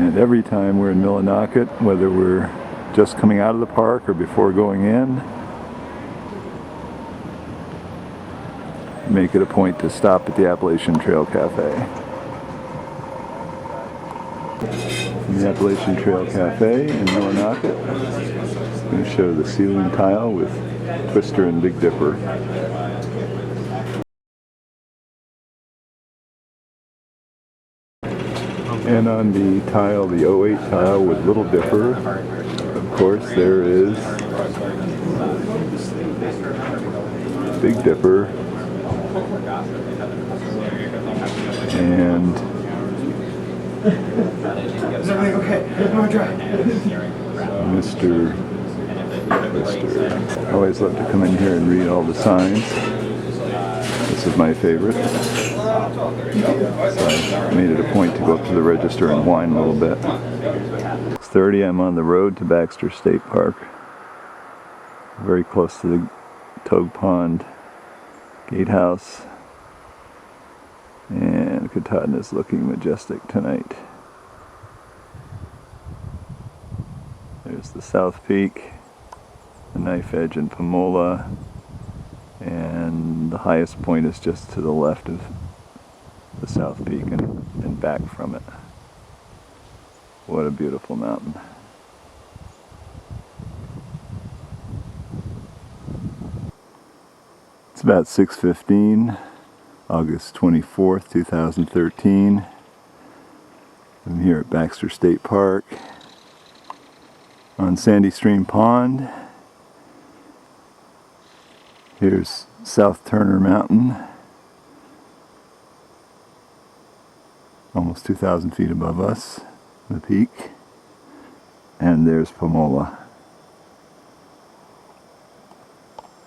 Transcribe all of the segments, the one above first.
And every time we're in Millinocket, whether we're just coming out of the park or before going in, make it a point to stop at the Appalachian Trail Cafe. The Appalachian Trail Cafe in Millinocket. I'm going to show the ceiling tile with Twister and Big Dipper. And on the tile, the 08 tile with Little Dipper, of course, there is Big Dipper and is everything okay? Mr. Twister. I always love to come in here and read all the signs. This is my favorite. So I made it a point to go up to the register and whine a little bit. 6:30, I'm on the road to Baxter State Park. Very close to the Togue Pond gatehouse. And Katahdin is looking majestic tonight. There's the South Peak, the Knife Edge and Pomola, and the highest point is just to the left of the South Peak and back from it. What a beautiful mountain. It's about 6:15, August 24th, 2013. I'm here at Baxter State Park on Sandy Stream Pond. Here's South Turner Mountain, almost 2,000 feet above us, the peak, and there's Pomola.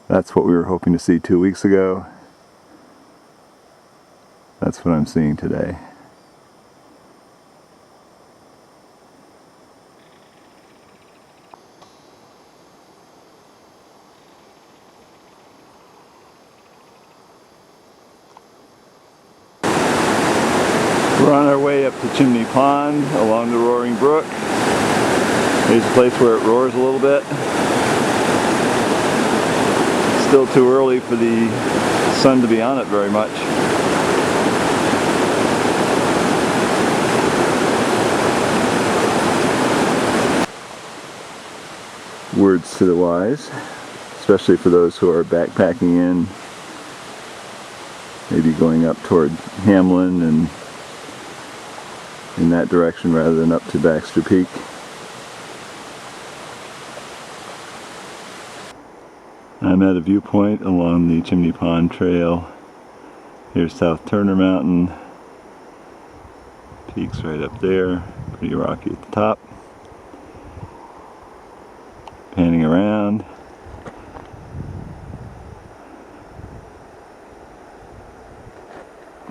That's what we were hoping to see 2 weeks ago. That's what I'm seeing today. We're on our way up to Chimney Pond along the Roaring Brook. There's a place where it roars a little bit. Still too early for the sun to be on it very much. Words to the wise, especially for those who are backpacking in, maybe going up toward Hamlin and in that direction rather than up to Baxter Peak. I'm at a viewpoint along the Chimney Pond Trail. Here's South Turner Mountain. Peak's right up there, pretty rocky at the top. Panning around.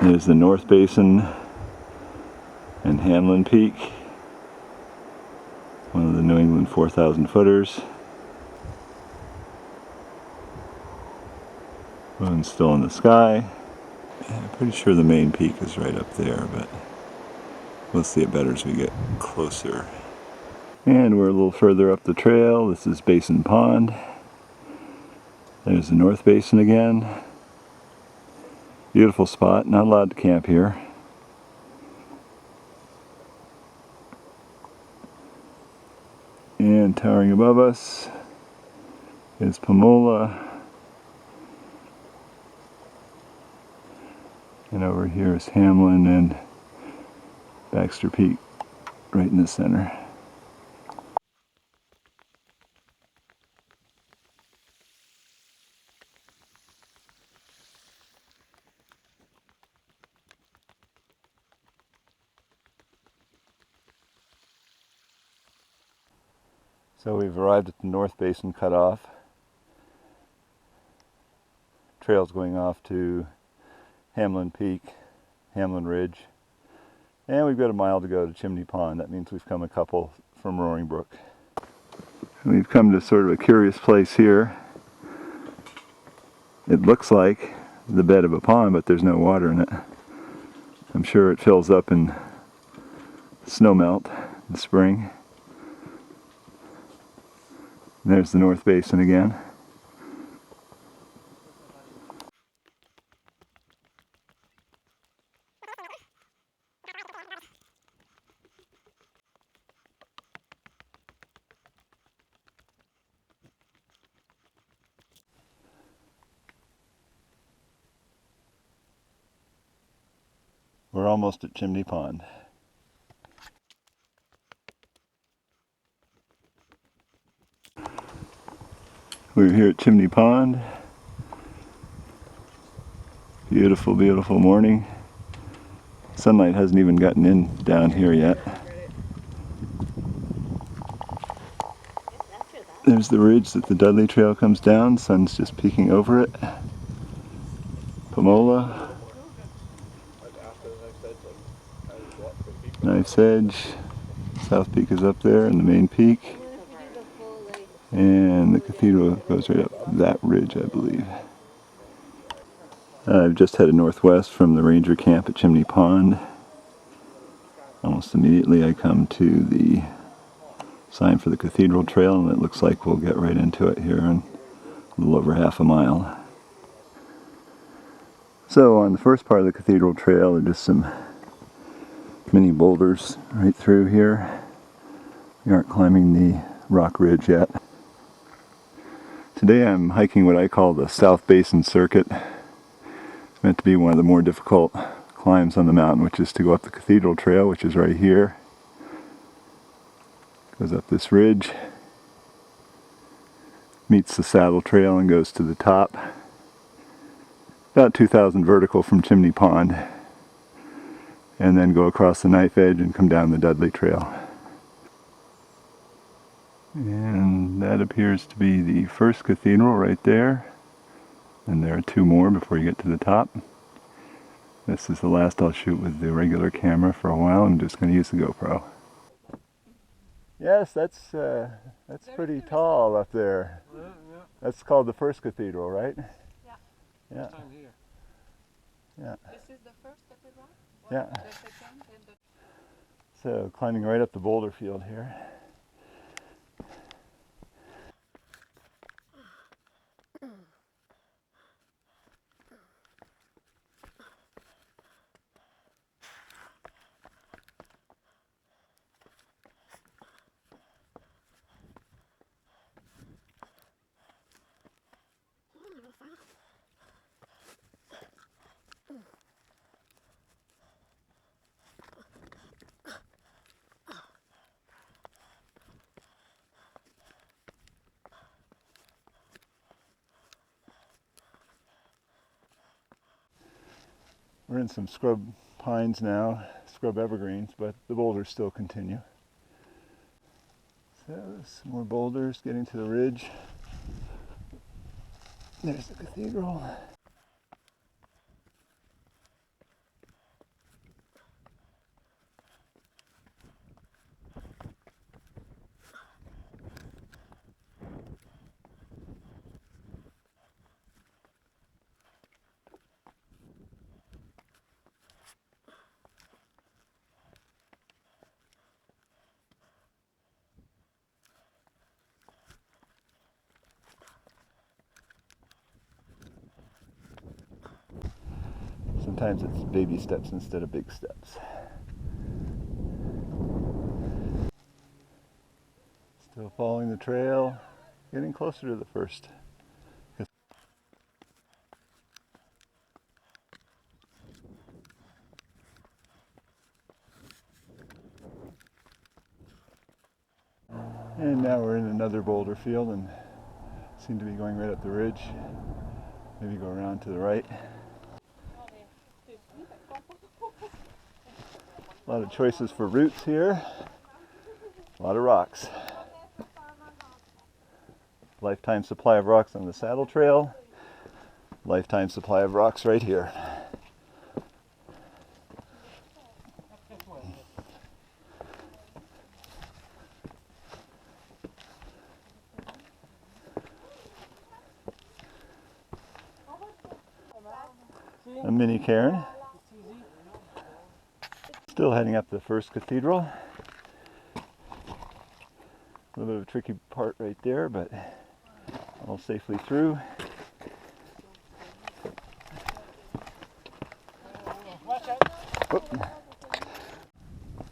There's the North Basin and Hamlin Peak, one of the New England 4,000 footers. Moon's still in the sky. I'm pretty sure the main peak is right up there, but we'll see it better as we get closer. And we're a little further up the trail. This is Basin Pond. There's the North Basin again. Beautiful spot, not allowed to camp here. And towering above us is Pomola. And over here is Hamlin and Baxter Peak right in the center. So we've arrived at the North Basin cutoff. Trail's going off to Hamlin Peak, Hamlin Ridge, and we've got a mile to go to Chimney Pond. That means we've come a couple from Roaring Brook. And we've come to sort of a curious place here. It looks like the bed of a pond, but there's no water in it. I'm sure it fills up in snowmelt in spring. And there's the North Basin again. We're almost at Chimney Pond. We're here at Chimney Pond. Beautiful, beautiful morning. Sunlight hasn't even gotten in down here yet. There's the ridge that the Dudley Trail comes down. Sun's just peeking over it. Pomola. Knife's Edge. South Peak is up there, and the main peak. And the cathedral goes right up that ridge, I believe. I've just headed northwest from the ranger camp at Chimney Pond. Almost immediately I come to the sign for the Cathedral Trail, and it looks like we'll get right into it here in a little over half a mile. So on the first part of the Cathedral Trail are just some mini boulders right through here. We aren't climbing the rock ridge yet. Today I'm hiking what I call the South Basin Circuit. It's meant to be one of the more difficult climbs on the mountain, which is to go up the Cathedral Trail, which is right here. Goes up this ridge, meets the saddle trail and goes to the top. About 2,000 vertical from Chimney Pond. And then go across the knife edge and come down the Dudley Trail. And that appears to be the first cathedral right there. And there are two more before you get to the top. This is the last I'll shoot with the regular camera for a while. I'm just going to use the GoPro. Yes, that's pretty tall up there. That's called the first cathedral, right? Yeah. Yeah. Yeah. This is the first cathedral? Yeah. The second and the... So climbing right up the boulder field here. We're in some scrub pines now, scrub evergreens, but the boulders still continue. So some more boulders getting to the ridge. There's the cathedral. Sometimes it's baby steps instead of big steps. Still following the trail, getting closer to the first. And now we're in another boulder field and seem to be going right up the ridge. Maybe go around to the right. A lot of choices for routes here. A lot of rocks. Lifetime supply of rocks on the saddle trail. Lifetime supply of rocks right here. A mini cairn. Still heading up the first cathedral. A little bit of a tricky part right there, but all safely through. Whoop.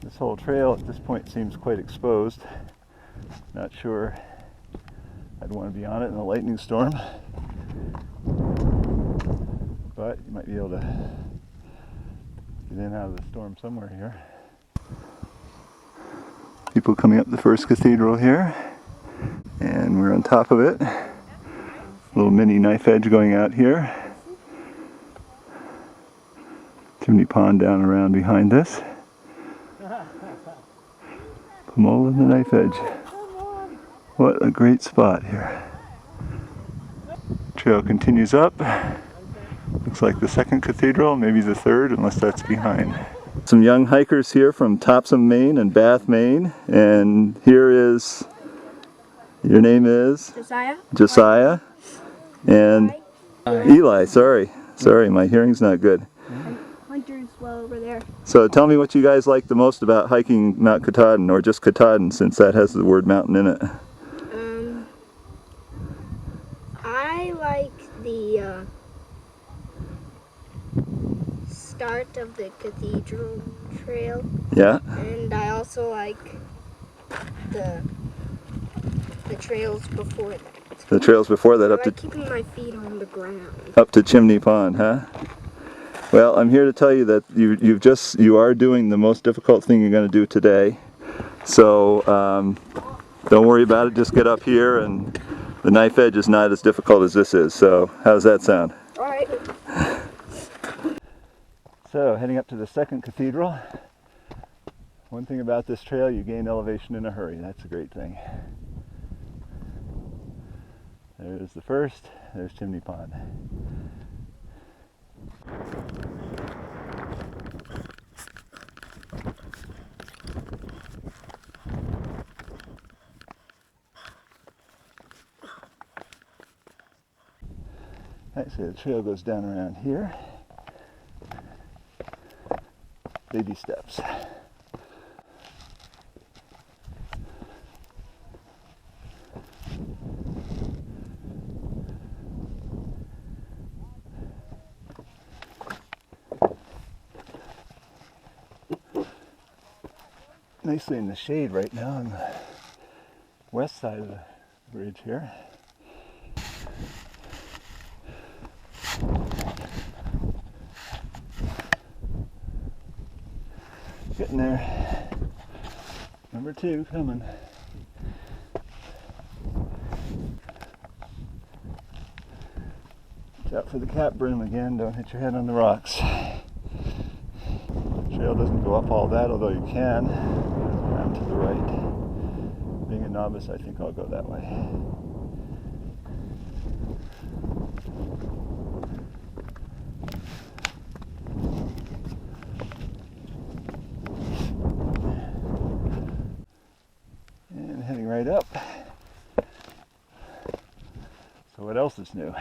This whole trail at this point seems quite exposed. Not sure I'd want to be on it in a lightning storm, but you might be able to get in and out of the storm somewhere here. People coming up the first cathedral here, and we're on top of it. Little mini knife edge going out here. Chimney pond down around behind us. Pomola and the knife edge. What a great spot here. Trail continues up. Looks like the second cathedral, maybe the third, unless that's behind. Some young hikers here from Topsom, Maine and Bath, Maine. And here is, your name is? Josiah. Josiah. And Eli, sorry, my hearing's not good. Hunter's well over there. So tell me what you guys like the most about hiking Mount Katahdin, or just Katahdin, since that has the word mountain in it. I like the start of the Cathedral Trail. Yeah? And I also like the trails before that. The trails before that I up like to keeping my feet on the ground. up to Chimney Pond, huh? Well, I'm here to tell you that you are doing the most difficult thing you're going to do today. So don't worry about it. Just get up here, and the knife edge is not as difficult as this is. So how does that sound? All right. So heading up to the second cathedral. One thing about this trail, you gain elevation in a hurry. That's a great thing. There's the first. There's Chimney Pond. Actually, the trail goes down around here. Baby steps. Nicely in the shade right now on the west side of the bridge here. Getting there. Number 2 coming. Watch out for the cat broom again, don't hit your head on the rocks. The trail doesn't go up all that, although you can. It goes around to the right. Being a novice, I think I'll go that way. And heading right up. So what else is new?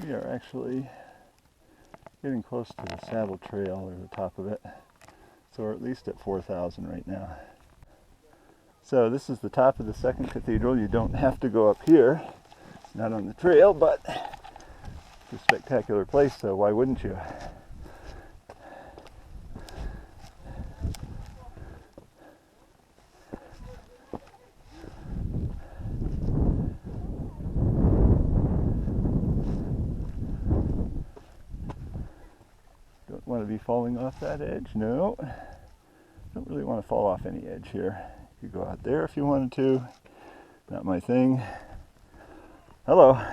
We are actually getting close to the Saddle Trail, or the top of it. So we're at least at 4,000 right now. So this is the top of the second cathedral. You don't have to go up here, not on the trail, but it's a spectacular place, so why wouldn't you? Don't want to be falling off that edge, no. Don't really want to fall off any edge here. You could go out there if you wanted to. Not my thing. Hello.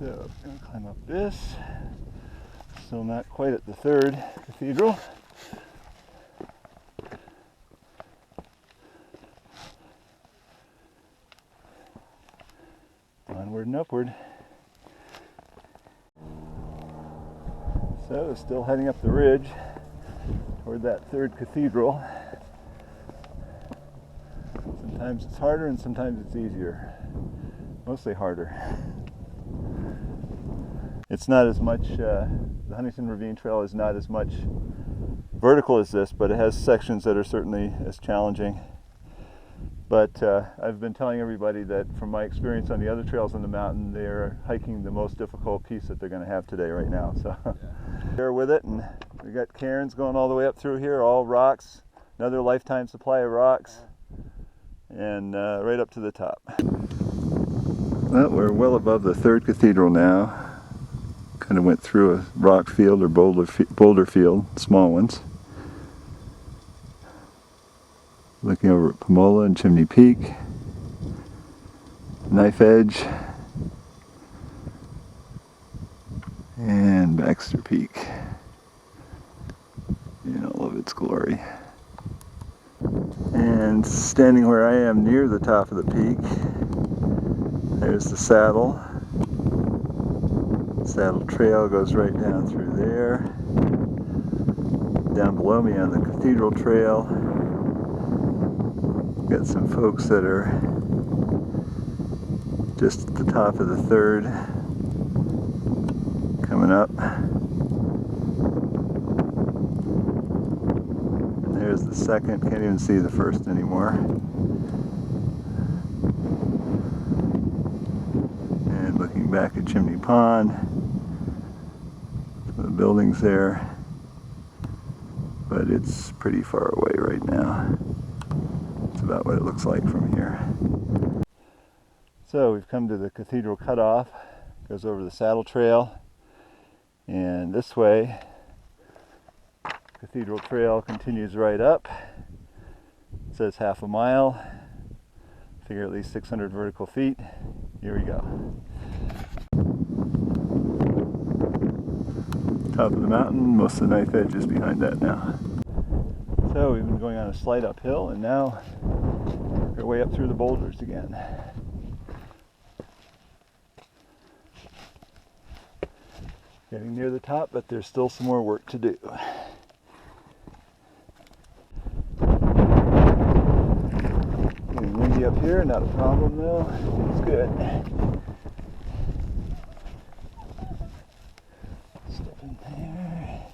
So, I'm going to climb up this. Still not quite at the third cathedral. Onward and upward. So, still heading up the ridge toward that third cathedral. Sometimes it's harder and sometimes it's easier. Mostly harder. It's not as much, the Huntington Ravine Trail is not as much vertical as this, but it has sections that are certainly as challenging. But I've been telling everybody that from my experience on the other trails on the mountain, they're hiking the most difficult piece that they're going to have today right now. So bear with it, and we got cairns going all the way up through here, all rocks, another lifetime supply of rocks, and right up to the top. Well, we're well above the third cathedral now. Kind of went through a rock field or boulder field, small ones. Looking over at Pomola and Chimney Peak, Knife Edge, and Baxter Peak in all of its glory. And standing where I am near the top of the peak, there's the saddle. Saddle Trail goes right down through there. Down below me on the Cathedral Trail, got some folks that are just at the top of the third, coming up. And there's the second, can't even see the first anymore. And looking back at Chimney Pond, the buildings there, but it's pretty far away right now. That's about what it looks like from here. So we've come to the Cathedral Cutoff, goes over the Saddle Trail, and this way Cathedral Trail continues right up. It says half a mile, figure at least 600 vertical feet. Here we go. Top of the mountain, most of the Knife Edge is behind that now. So we've been going on a slight uphill and now we're way up through the boulders again. Getting near the top, but there's still some more work to do. Getting windy up here, not a problem though. It's good. Step in there.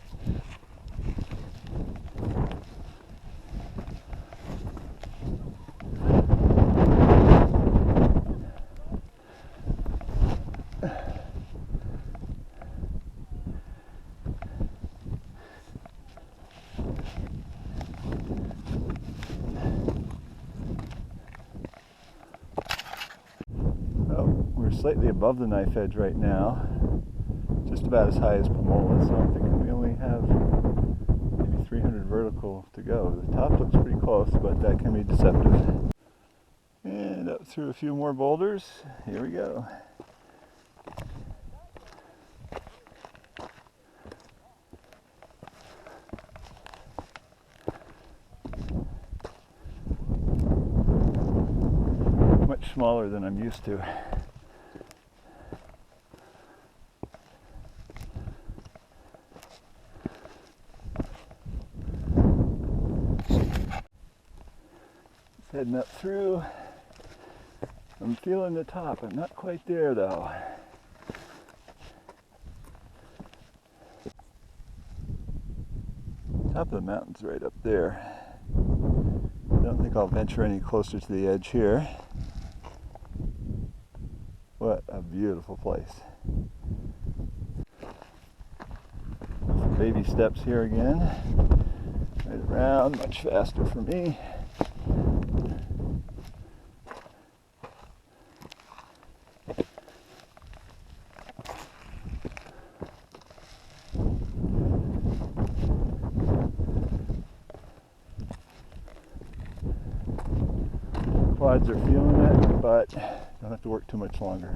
We're slightly above the Knife Edge right now, just about as high as Pomola, so I'm thinking we only have maybe 300 vertical to go. The top looks pretty close, but that can be deceptive. And up through a few more boulders, here we go. Much smaller than I'm used to. Heading up through. I'm feeling the top. I'm not quite there though. Top of the mountain's right up there. I don't think I'll venture any closer to the edge here. What a beautiful place. Some baby steps here again. Right around, much faster for me. Quads are feeling it, but don't have to work too much longer.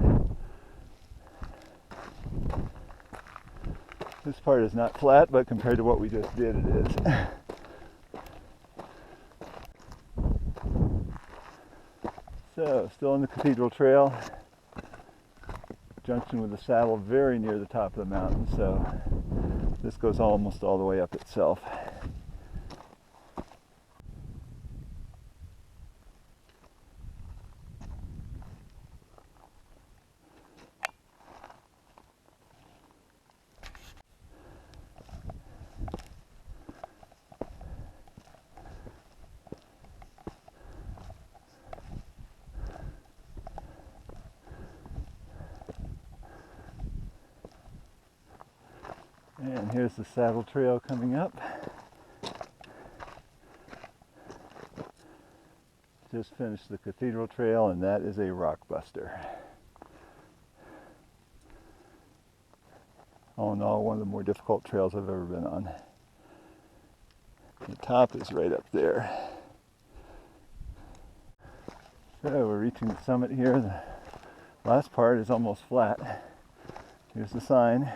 This part is not flat, but compared to what we just did, it is. So, still on the Cathedral Trail. Junction with the saddle very near the top of the mountain, so this goes almost all the way up itself. And here's the saddle trail coming up. Just finished the Cathedral Trail, and that is a rock buster. All in all, one of the more difficult trails I've ever been on. The top is right up there. So we're reaching the summit here. The last part is almost flat. Here's the sign.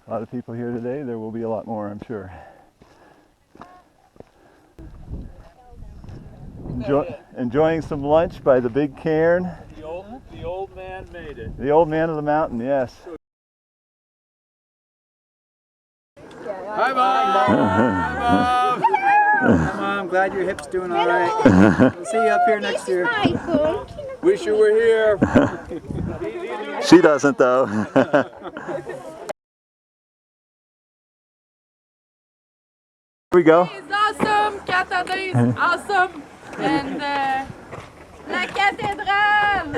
A lot of people here today. There will be a lot more, I'm sure. Enjoying some lunch by the big cairn. The old man made it. The old man of the mountain, yes. Hi, Mom! Hi, Mom! Hi, Mom. Glad your hip's doing all right. We'll see you up here next year. Wish you were here. She doesn't, though. Here we go. It's awesome! Katahdin is awesome! And La Cathédrale!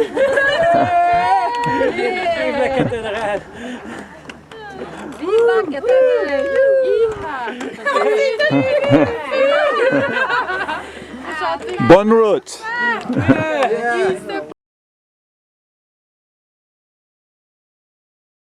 Vive la cathédrale! Vive la Cathédrale! Bonne route! East